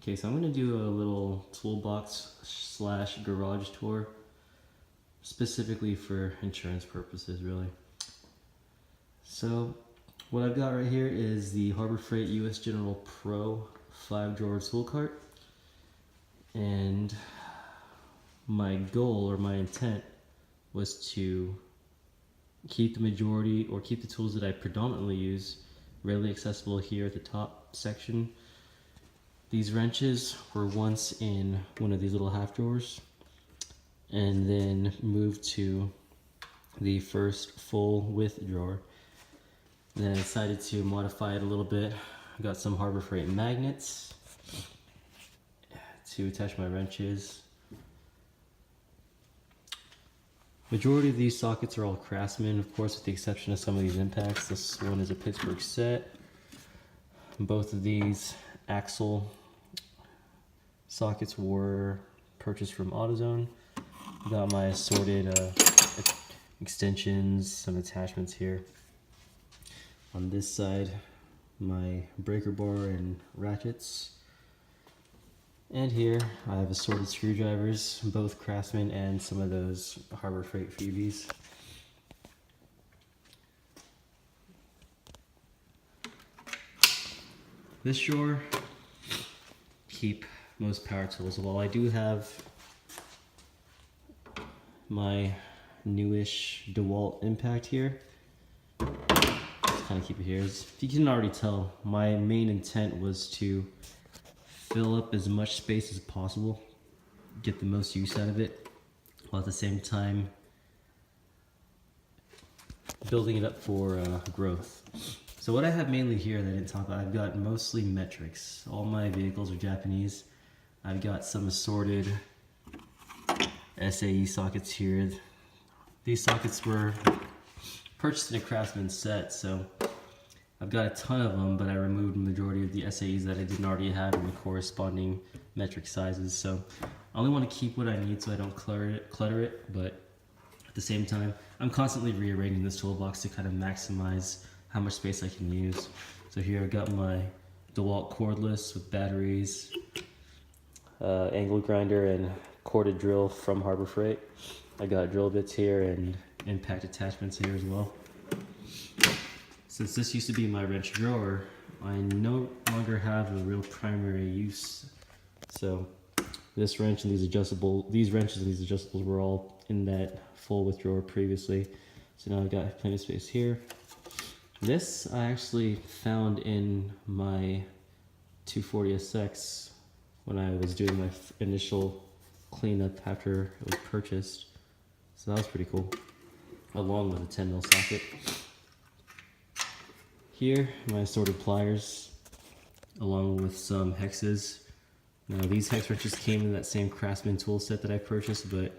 Okay, so I'm gonna do a little toolbox slash garage tour, specifically for insurance purposes, really. So what I've got right here is the Harbor Freight US General Pro 5-drawer tool cart, and my goal or my intent was to keep the majority or keep the tools that I predominantly use readily accessible here at the top section. These wrenches were once in one of these little half drawers and then moved to the first full width drawer. Then I decided to modify it a little bit. I got some Harbor Freight magnets to attach my wrenches. Majority of these sockets are all Craftsman, of course, with the exception of some of these impacts. This one is a Pittsburgh set. Both of these axle sockets were purchased from AutoZone. Got my assorted extensions, some attachments here. On this side, my breaker bar and ratchets. And here I have assorted screwdrivers, both Craftsman and some of those Harbor Freight Phoebes. This drawer, keep most power tools. While I do have my newish DeWalt Impact here, just kind of keep it here. If you can already tell, my main intent was to fill up as much space as possible, get the most use out of it, while at the same time building it up for growth. So what I have mainly here that I didn't talk about, I've got mostly metrics. All my vehicles are Japanese. I've got some assorted SAE sockets here. These sockets were purchased in a Craftsman set, so I've got a ton of them, but I removed the majority of the SAEs that I didn't already have in the corresponding metric sizes. So I only want to keep what I need so I don't clutter it, but at the same time, I'm constantly rearranging this toolbox to kind of maximize how much space I can use. So here I've got my DeWalt cordless with batteries, angle grinder and corded drill from Harbor Freight. I got drill bits here and impact attachments here as well. Since this used to be my wrench drawer, I no longer have a real primary use. So this wrench and these wrenches and these adjustables were all in that full width drawer previously. So now I've got plenty of space here. This I actually found in my 240SX when I was doing my initial cleanup after it was purchased. So that was pretty cool, along with a 10mm socket. Here, my assorted pliers, along with some hexes. Now these hex wrenches came in that same Craftsman tool set that I purchased, but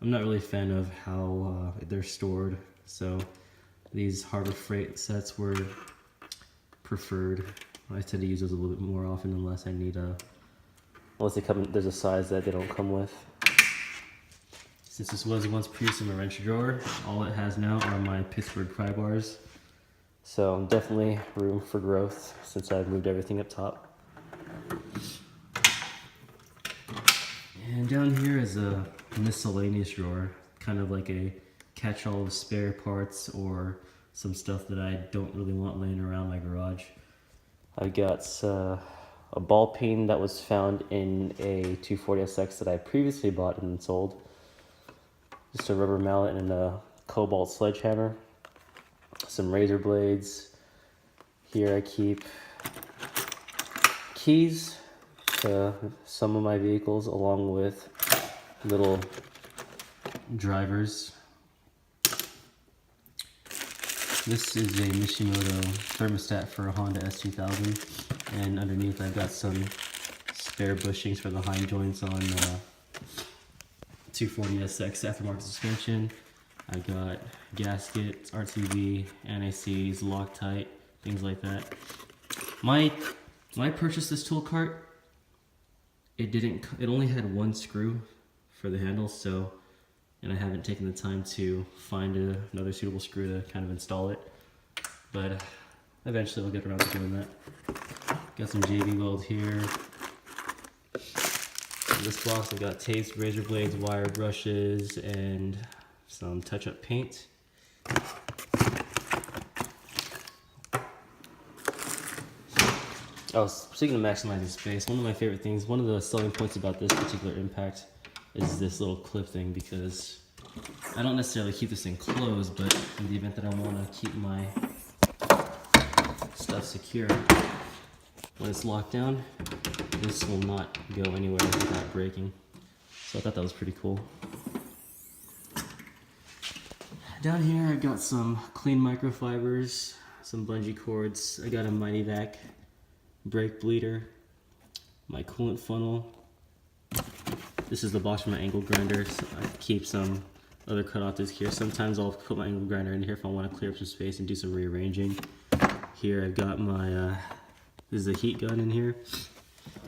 I'm not really a fan of how they're stored. So these Harbor Freight sets were preferred. I tend to use those a little bit more often unless I need unless they come, there's a size that they don't come with. Since this was once previously my wrench drawer, all it has now are my Pittsburgh pry bars. So definitely room for growth since I've moved everything up top. And down here is a miscellaneous drawer, kind of like a catch-all of spare parts or some stuff that I don't really want laying around my garage. I've got a ball peen that was found in a 240SX that I previously bought and sold. Just a rubber mallet and a cobalt sledgehammer. Some razor blades. Here I keep keys to some of my vehicles along with little drivers. This is a Mishimoto thermostat for a Honda S2000, and underneath I've got some spare bushings for the hind joints on 240SX aftermarket suspension. I got gaskets, RTV, NACs, Loctite, things like that. When I purchased this tool cart, it only had one screw for the handle, and I haven't taken the time to find another suitable screw to kind of install it. But eventually we'll get around to doing that. Got some JB Weld here, In this box, I've got tapes, razor blades, wire brushes, and some touch-up paint. Oh, speaking of maximizing space, one of my favorite things, one of the selling points about this particular Impact is this little clip thing, because I don't necessarily keep this thing closed, but in the event that I want to keep my stuff secure, when it's locked down, this will not go anywhere without breaking. So I thought that was pretty cool. Down here I've got some clean microfibers, some bungee cords. I got a Mighty Vac brake bleeder, my coolant funnel. This is the box for my angle grinder. So I keep some other cutoffs here. Sometimes I'll put my angle grinder in here if I want to clear up some space and do some rearranging. Here I've got my, this is a heat gun in here.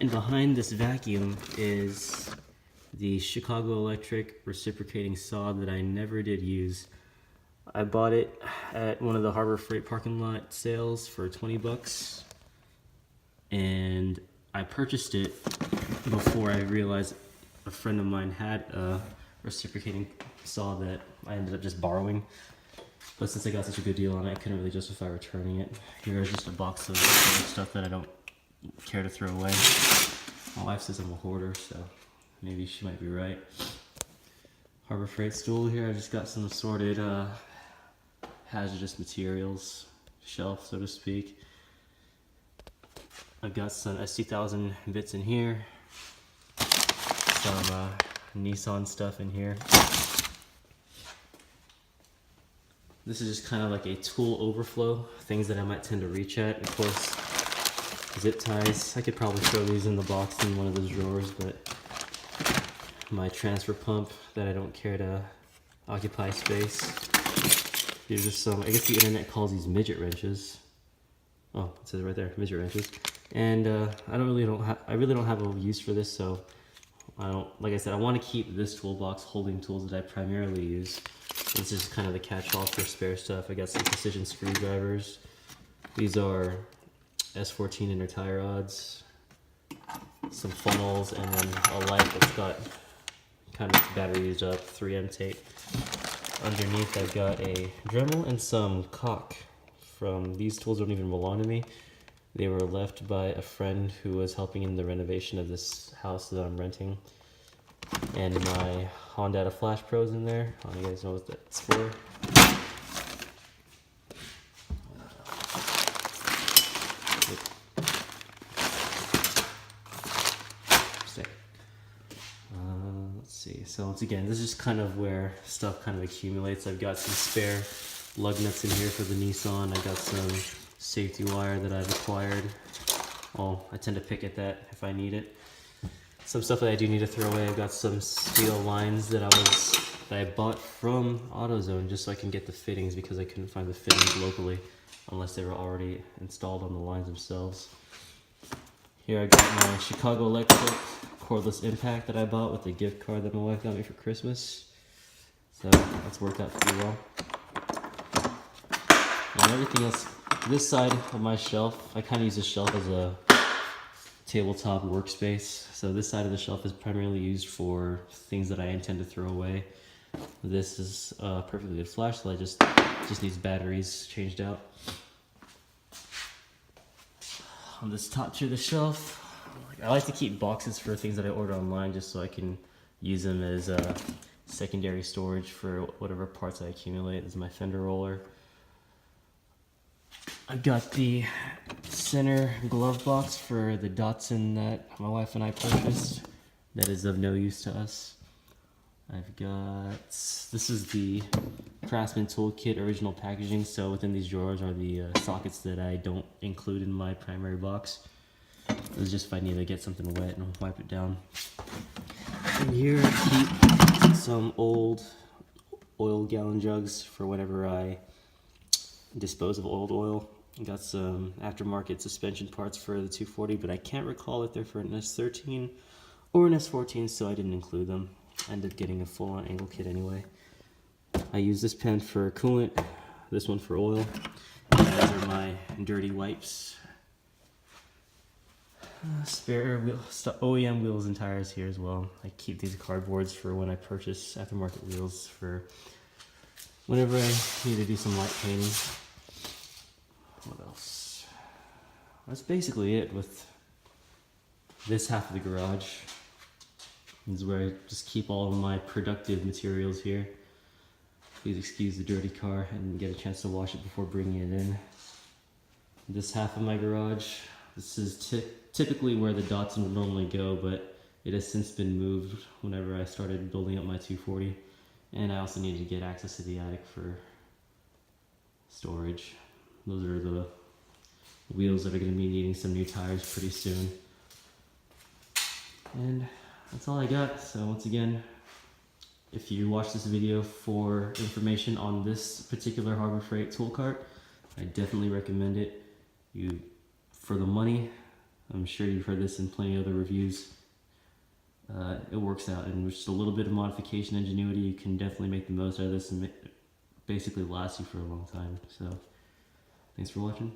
And behind this vacuum is the Chicago Electric reciprocating saw that I never did use. I bought it at one of the Harbor Freight parking lot sales for 20 bucks. And I purchased it before I realized a friend of mine had a reciprocating saw that I ended up just borrowing. But since I got such a good deal on it, I couldn't really justify returning it. Here's just a box of stuff that I don't care to throw away. My wife says I'm a hoarder, so maybe she might be right. Harbor Freight stool here. I just got some assorted hazardous materials shelf, so to speak. I've got some S2000 bits in here, some Nissan stuff in here. This is just kind of like a tool overflow, things that I might tend to reach at. Of course, zip ties. I could probably throw these in the box in one of those drawers, but my transfer pump that I don't care to occupy space. These are some, I guess the internet calls these midget wrenches. Oh, it says it right there, midget wrenches. And I really don't have a use for this, so like I said, I want to keep this toolbox holding tools that I primarily use. This is kind of the catch-all for spare stuff. I got some precision screwdrivers. These are S14 inner tie rods, some funnels, and then a light that's got kind of battery used up, 3M tape. Underneath I've got a Dremel and some caulk. These tools don't even belong to me. They were left by a friend who was helping in the renovation of this house that I'm renting. And my Honda Flash Pro's in there. I don't know, you guys know what that's for. Let's see. So once again, this is just kind of where stuff kind of accumulates. I've got some spare lug nuts in here for the Nissan. I got some safety wire that I've acquired. Well, I tend to pick at that if I need it. Some stuff that I do need to throw away. I've got some steel lines that I bought from AutoZone just so I can get the fittings, because I couldn't find the fittings locally unless they were already installed on the lines themselves. Here I got my Chicago Electric cordless Impact that I bought with the gift card that my wife got me for Christmas. So that's worked out pretty well. And everything else, this side of my shelf, I kind of use this shelf as a tabletop workspace. So this side of the shelf is primarily used for things that I intend to throw away. This is a perfectly good flashlight, just needs batteries changed out. On this top tier of the shelf, I like to keep boxes for things that I order online just so I can use them as secondary storage for whatever parts I accumulate. This is my fender roller. I've got the center glove box for the Datsun that my wife and I purchased that is of no use to us. I've got, this is the Craftsman Toolkit original packaging, so within these drawers are the sockets that I don't include in my primary box. It was just if I need to get something wet and wipe it down. And here I keep some old oil gallon jugs for whenever I dispose of old oil. I got some aftermarket suspension parts for the 240, but I can't recall if they're for an S13 or an S14, so I didn't include them. I ended up getting a full-on angle kit anyway. I use this pen for coolant, this one for oil. And these are my dirty wipes. Spare OEM wheels and tires here as well. I keep these cardboards for when I purchase aftermarket wheels for whenever I need to do some light painting. What else? That's basically it with this half of the garage. This is where I just keep all of my productive materials here. Please excuse the dirty car and get a chance to wash it before bringing it in. This half of my garage, this is typically where the Datsun would normally go, but it has since been moved whenever I started building up my 240. And I also needed to get access to the attic for storage. Those are the wheels that are going to be needing some new tires pretty soon. And that's all I got. So once again, if you watch this video for information on this particular Harbor Freight tool cart, I definitely recommend it. For the money, I'm sure you've heard this in plenty of other reviews. It works out, and with just a little bit of modification ingenuity, you can definitely make the most out of this and basically last you for a long time. So, thanks for watching.